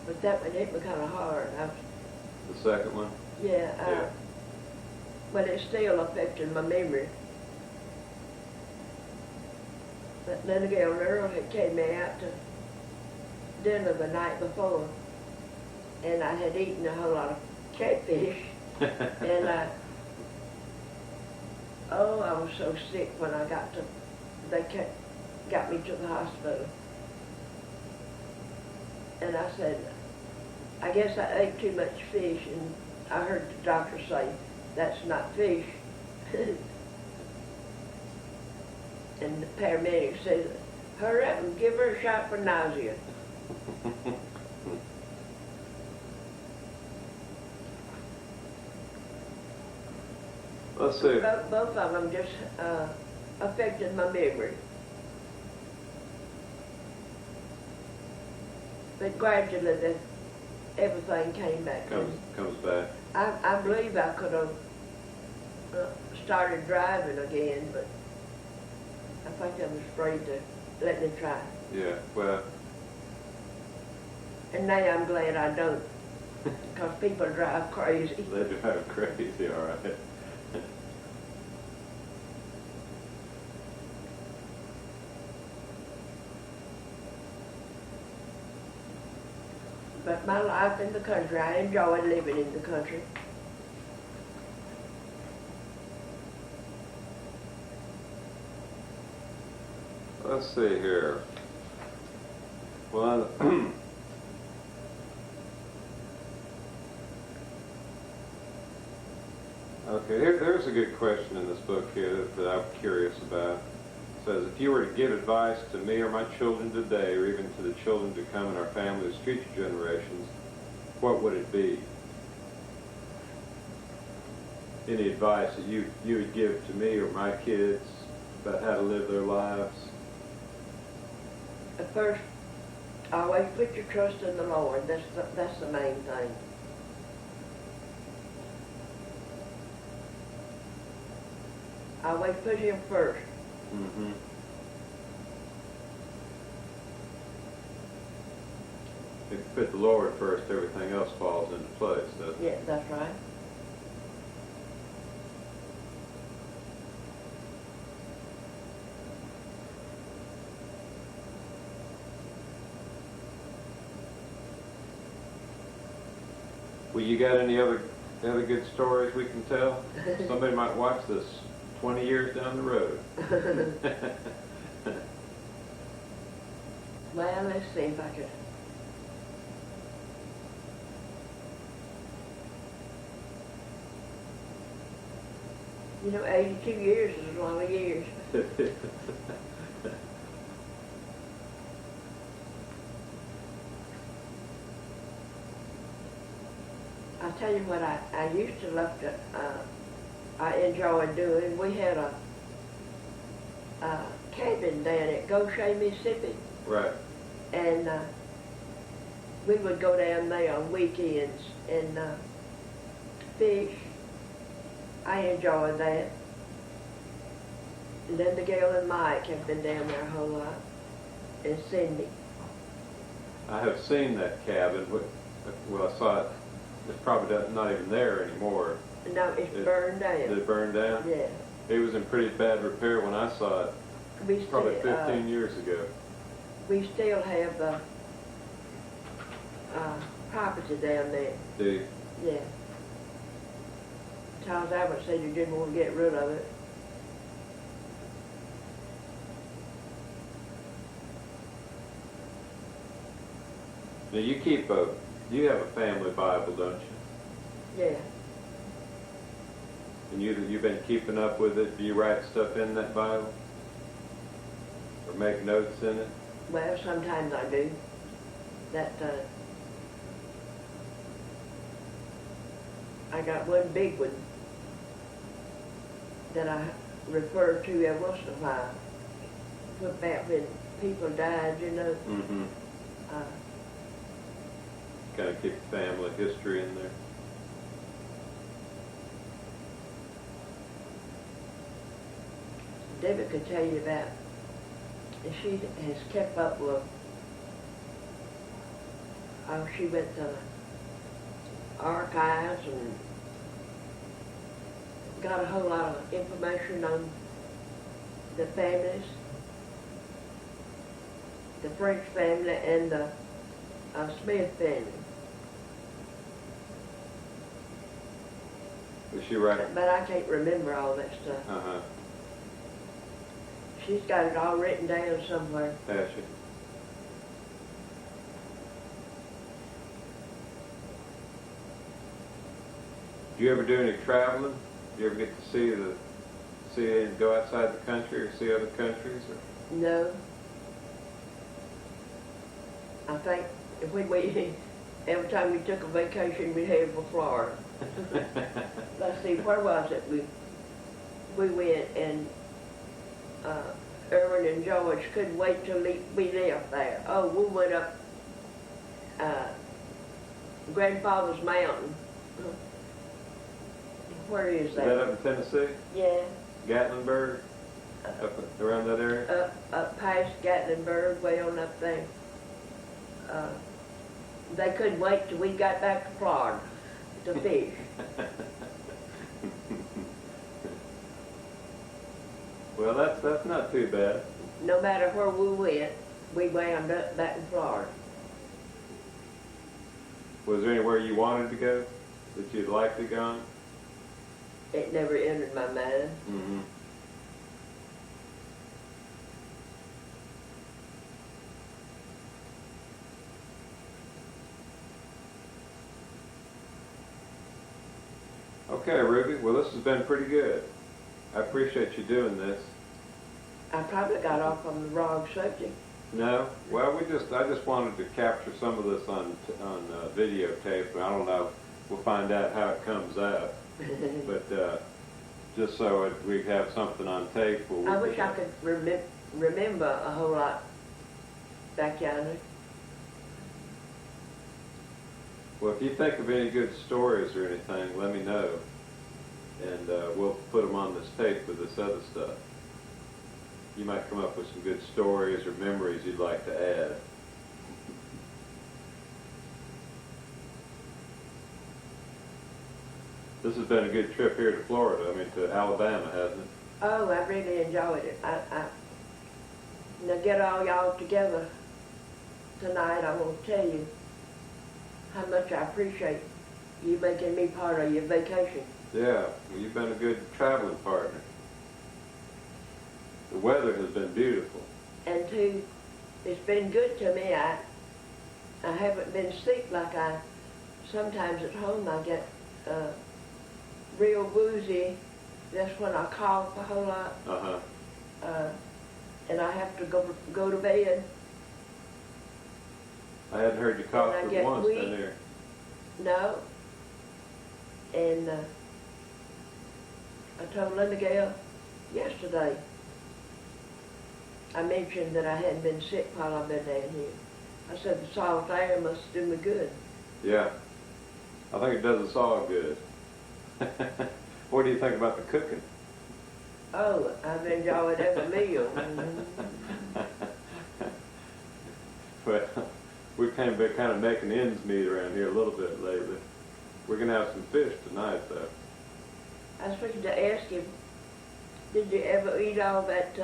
But that one hit me kind of hard. The second one? Yeah. But it still affected my memory. But then again, Earl had came me out to dinner the night before, and I had eaten a whole lot of catfish, and I was so sick when I got me to the hospital. And I said, I guess I ate too much fish, and I heard the doctor say, that's not fish. And the paramedic said, hurry up and give her a shot for nausea. Let's see. Both of them just affected my memory. But gradually, everything came back. Comes back. I believe I could have started driving again, but I think I was afraid to let me try. Yeah, well. And now I'm glad I don't, because people drive crazy. They drive crazy, all right. But my life in the country, I enjoyed living in the country. Let's see here. Well, okay, there's a good question in this book here that I'm curious about. It says, if you were to give advice to me or my children today, or even to the children to come in our family's future generations, what would it be? Any advice that you would give to me or my kids about how to live their lives? At first, always put your trust in the Lord. That's the main thing. Always put Him first. Mm-hmm. If you put the Lord first, everything else falls into place, doesn't it? Yeah, that's right. Well, you got any other good stories we can tell? Somebody might watch this 20 years down the road. Well, let's see if I could. You know, 82 years is a lot of years. I'll tell you what I used to love to, I enjoyed doing. We had a cabin down at Goshen, Mississippi. Right. And we would go down there on weekends and fish. I enjoyed that. And then the Gail and Mike have been down there a whole lot. And Cindy. I have seen that cabin. Well, I saw it. It's probably not even there anymore. No, it's burned down. Did it burn down? Yeah. It was in pretty bad repair when I saw it. Probably 15 years ago. We still have the property down there. Do you? Yeah. Charles Albert said you didn't want to get rid of it. Now you you have a family Bible, don't you? Yeah. And you've been keeping up with it. Do you write stuff in that Bible? Or make notes in it? Well, sometimes I do. That, I got one big one that I refer to every once in a while. Put back when people died, you know. Mm-hmm. kind of keep the family history in there. Debbie could tell you that she has kept up with, she went to archives and got a whole lot of information on the families, the French family and the Smith family. Was she right? But I can't remember all that stuff. Uh-huh. She's got it all written down somewhere. Has she? Do you ever do any traveling? Do you ever get to see and go outside the country or see other countries? Or? No. I think if we every time we took a vacation, we'd head for Florida. Let's see, where was it? We went and Irwin and George couldn't wait till we left there. Oh, we went up Grandfather's Mountain. Where is that? Is that up in Tennessee? Yeah. Gatlinburg? Up around that area? Up past Gatlinburg, way on up there. They couldn't wait till we got back to Florida to fish. Well, that's not too bad. No matter where we went, we wound up back in Florida. Was there anywhere you wanted to go that you'd like to go? It never entered my mind. Mm-hmm. Okay, Ruby. Well, this has been pretty good. I appreciate you doing this. I probably got off on the wrong subject. No? Well, I just wanted to capture some of this on videotape, and I don't know. We'll find out how it comes out. But just so we have something on tape. I wish I could remember a whole lot back yonder. Well, if you think of any good stories or anything, let me know. And we'll put them on this tape with this other stuff. You might come up with some good stories or memories you'd like to add. This has been a good trip here to Florida, to Alabama, hasn't it? Oh, I really enjoyed it. Now get all y'all together tonight. I want to tell you how much I appreciate you making me part of your vacation. Yeah, well, you've been a good traveling partner. The weather has been beautiful. And too, it's been good to me. I haven't been sick like I sometimes at home. I get real woozy. That's when I cough a whole lot. Uh-huh. And I have to go to bed. I hadn't heard you cough And I but get once weak. down there. No. And I told Linda Gale yesterday, I mentioned that I hadn't been sick while I've been down here. I said the salt air must do me good. Yeah. I think it does us all good. What do you think about the cooking? Oh, I've enjoyed every meal. Well, we've been kind of making ends meet around here a little bit lately. We're going to have some fish tonight, though. I was supposed to ask you, did you ever eat all that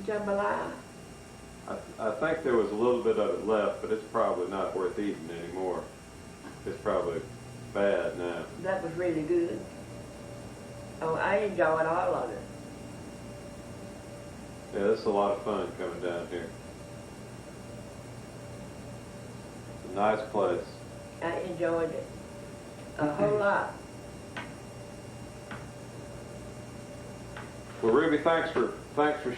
jambalaya? I think there was a little bit of it left, but it's probably not worth eating anymore. It's probably bad now. That was really good. Oh, I enjoyed all of it. Yeah, this is a lot of fun coming down here. It's a nice place. I enjoyed it a whole lot. Well, Ruby, thanks for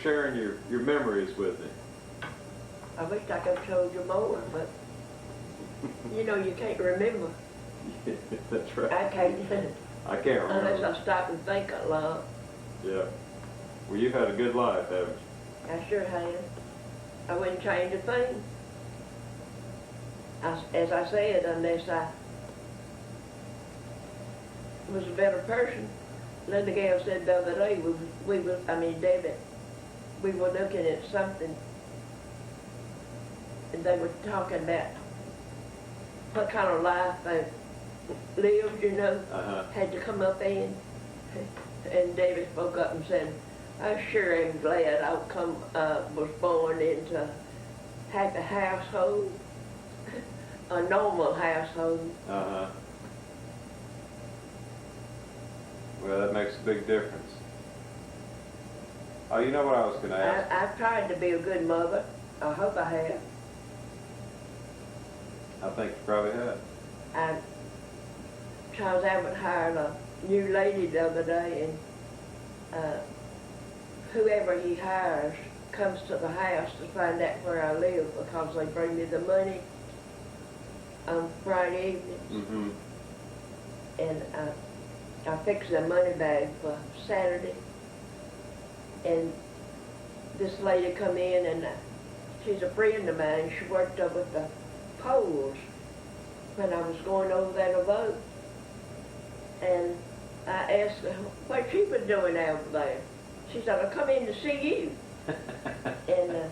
sharing your memories with me. I wish I could have told you more, but you know, you can't remember. That's right. I can't, I can't remember. unless I stop and think a lot. Yeah. Well, you've had a good life, haven't you? I sure have. I wouldn't change a thing. as I said, unless I was a better person. Linda Gale said the other day, David, we were looking at something, and they were talking about what kind of life they lived, you know, had to come up in. And David spoke up and said, I sure am glad I was born into a happy household, a normal household. Well, that makes a big difference. Oh, you know what I was going to ask? I've tried to be a good mother. I hope I have. I think you probably have. Charles Abbott hired a new lady the other day, and whoever he hires comes to the house to find out where I live because they bring me the money on Friday evenings. Mm-hmm. And I fix the money bag for Saturday. And this lady come in, and she's a friend of mine. She worked up with the polls when I was going over there to vote. And I asked her what she was doing over there. She said, I come in to see you. And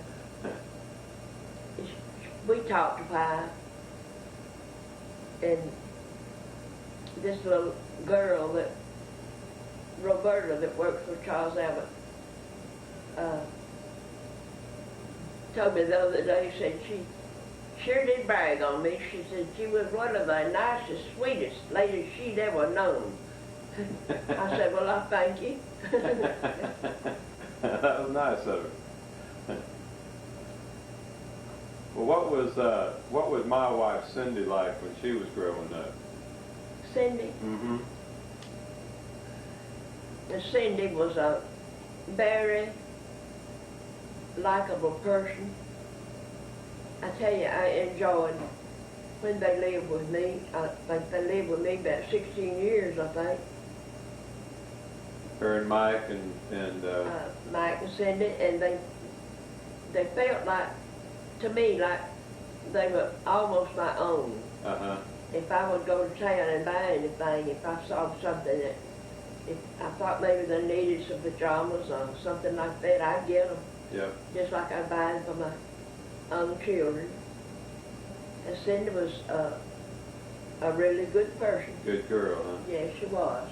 we talked a while. And this little girl, Roberta, that works for Charles Abbott, told me the other day, said she sure did brag on me. She said she was one of the nicest, sweetest ladies she'd ever known. I said, well, I thank you. That was nice of her. Well, what was my wife Cindy like when she was growing up? Cindy? Mm-hmm. And Cindy was a very likable person. I tell you, I enjoyed when they lived with me. I think they lived with me about 16 years, I think. Her and Mike and Mike and Cindy, and they felt like, to me, like they were almost my own. If I would go to town and buy anything, if I saw something that, if I thought maybe they needed some pajamas or something like that, I'd get them. Yep. Just like I buy them for my own children. And Cindy was a really good person. Good girl, huh? Yes, she was.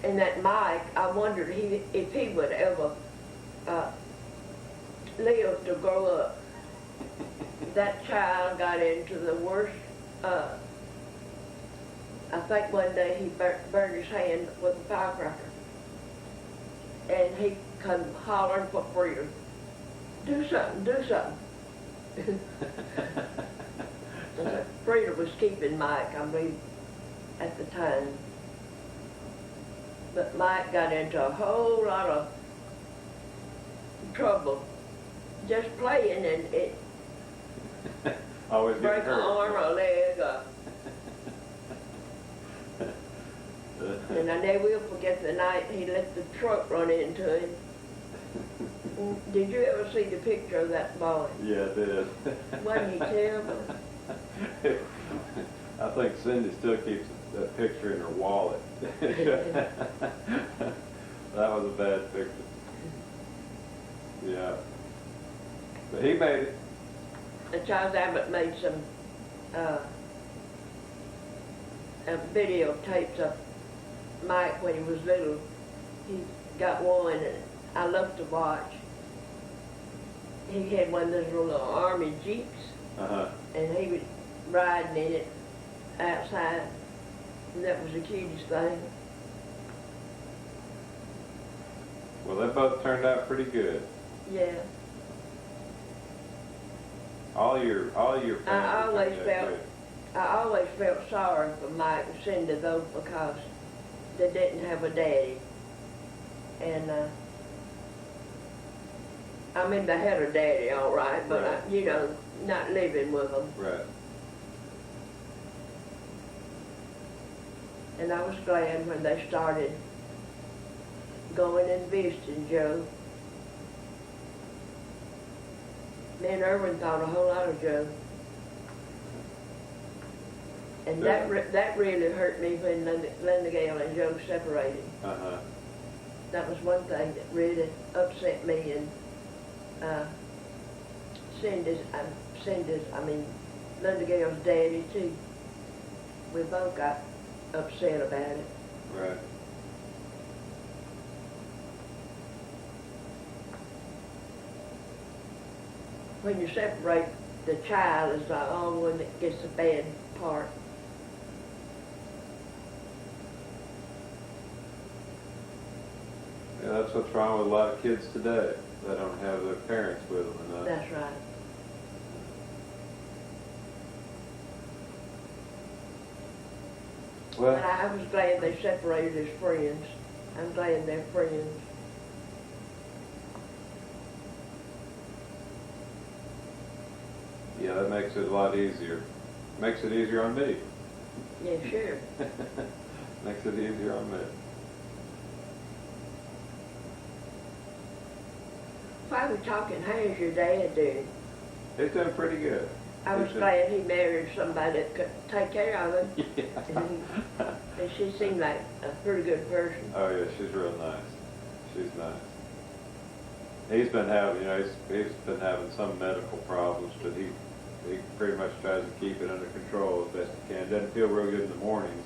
And that Mike, I wondered if he would ever live to grow up. That child got into the worst, I think one day he burned his hand with a firecracker. And he come hollering for freedom. Do something, do something. Frida was keeping Mike, I mean, at the time. But Mike got into a whole lot of trouble just playing, and it always break an arm or a leg. And I never will forget the night he let the truck run into him. Did you ever see the picture of that boy? Yeah, I did. Wasn't he terrible? I think Cindy still keeps that picture in her wallet. That was a bad picture. Yeah. But he made it. And Charles Abbott made some videotapes of Mike when he was little. He got one, and I love to watch. He had one of those little army jeeps, and he was riding in it outside, and that was the cutest thing. Well, they both turned out pretty good. Yeah. All your family. I always felt sorry for Mike and Cindy though, because they didn't have a daddy, and I mean they had a daddy, all right, but Right. you know, not living with them. Right. And I was glad when they started going and visiting Joe. Me and Irwin thought a whole lot of Joe. And Yeah. that really hurt me when Linda Gale and Joe separated. Uh-huh. That was one thing that really upset me, and Linda Gale's daddy too. We both got upset about it. Right. When you separate, the child is the only one that gets the bad part. Yeah, that's what's wrong with a lot of kids today. They don't have their parents with them enough. That's right. Well, But I was glad they separated as friends. I'm glad they're friends. yeah, that makes it a lot easier. Makes it easier on me. Yeah, sure. Makes it easier on me. While we're talking, how's your dad doing? He's doing pretty good. I was He's glad he married somebody that could take care of him. Yeah. And she seemed like a pretty good person. Oh yeah, she's real nice. She's nice. He's been having, he's been having some medical problems, but he pretty much tries to keep it under control as best he can. Doesn't feel real good in the mornings,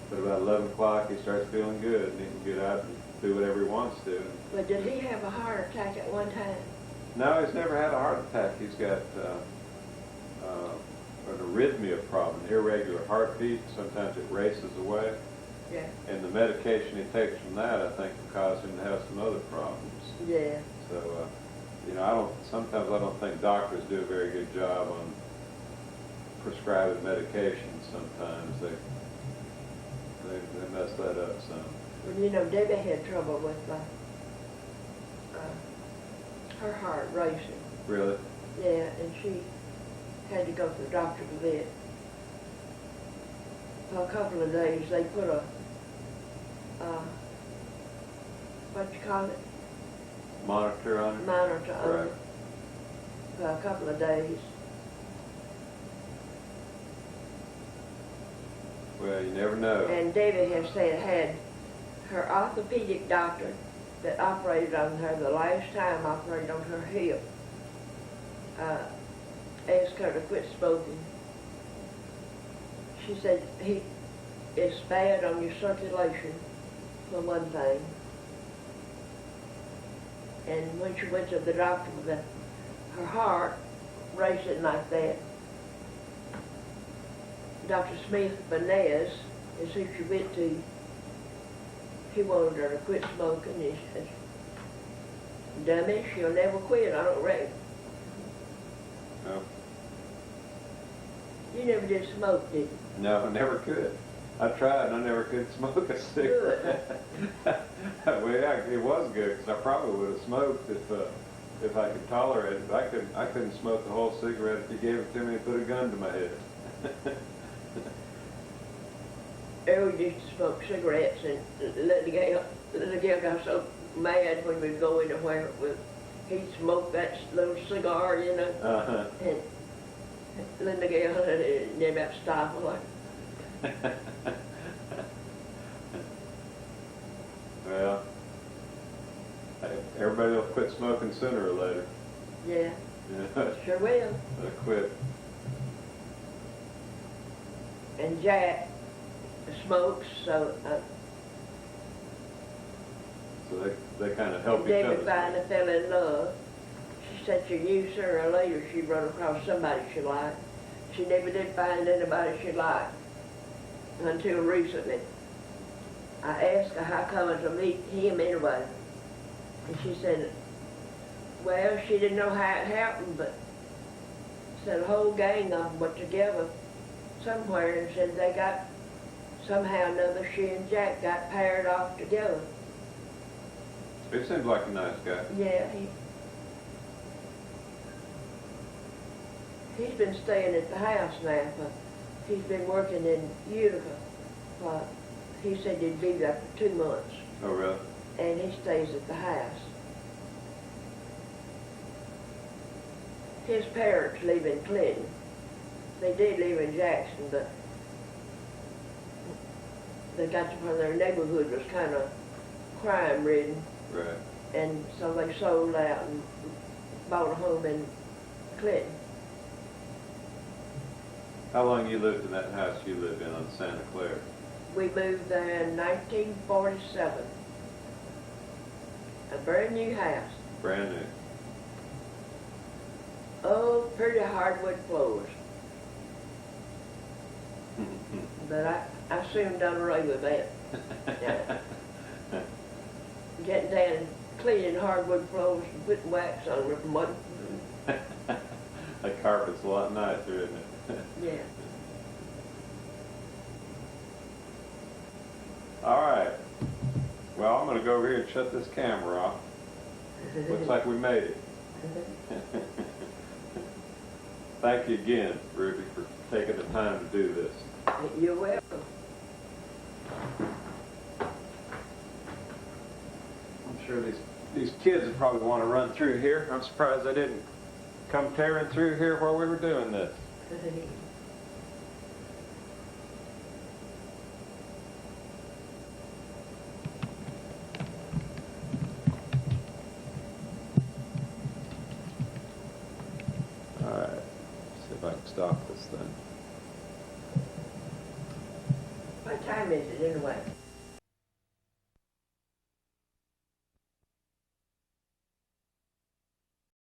but about 11 o'clock he starts feeling good, and he can get out and do whatever he wants to. But did he have a heart attack at one time? No, he's never had a heart attack. He's got an arrhythmia problem, irregular heartbeat. Sometimes it races away. Yeah. And the medication he takes from that, I think, will cause him to have some other problems. Yeah. So, sometimes I don't think doctors do a very good job on prescribing medications. Sometimes they mess that up some. Well, Debbie had trouble with her heart racing. Really? Yeah, and she had to go to the doctor for that. For a couple of days, they put a, what you call it? Monitor on it? Monitor on Right. it for a couple of days. Well, you never know. And Debbie has had her orthopedic doctor that operated on her the last time operated on her hip, asked her to quit smoking. She said it's bad on your circulation, for one thing. And when she went to the doctor with her heart racing like that, Dr. Smith Benez is who she went to. He wanted her to quit smoking. He said, "Dummy, she'll never quit, I don't reckon." No. You never did smoke, did you? No, I never could. I tried and I never could smoke a cigarette. Well, yeah, it was good because I probably would have smoked if I could tolerate it. But I couldn't smoke the whole cigarette if you gave it to me and put a gun to my head. Errol used to smoke cigarettes, and Linda Gale got so mad when we'd go anywhere with he'd smoke that little cigar, Uh-huh. and Linda Gale never about stifle her. Well, everybody will quit smoking sooner or later. Yeah, Yeah, sure will. they'll quit. And Jack smokes, so So they kind of help each Debbie other. finally fell in love. She said she knew sooner or later she'd run across somebody she liked. She never did find anybody she liked until recently. I asked her how come to meet him anyway. And she said, well, she didn't know how it happened, but said a whole gang of them were together somewhere and said they got, somehow or another, she and Jack got paired off together. He seems like a nice guy. Yeah, he's been staying at the house now. He's been working in Utica. He said he'd be there for 2 months, Oh, really? and he stays at the house. His parents live in Clinton. They did live in Jackson, but they got to where their neighborhood was kind of crime-ridden, Right. and so they sold out and bought a home in Clinton. How long you lived in that house you live in on Santa Clara? We moved there in 1947. A brand new house. Brand new. Oh, pretty hardwood floors. But I soon done away with that. Yeah. Getting down and cleaning hardwood floors and putting wax on them from one. That carpet's a lot nicer, isn't it? Yeah. All right. Well, I'm going to go over here and shut this camera off. Looks like we made it. Thank you again, Ruby, for taking the time to do this. You're welcome. I'm sure these kids would probably want to run through here. I'm surprised they didn't come tearing through here while we were doing this. All right, see if I can stop this thing. What time is it anyway?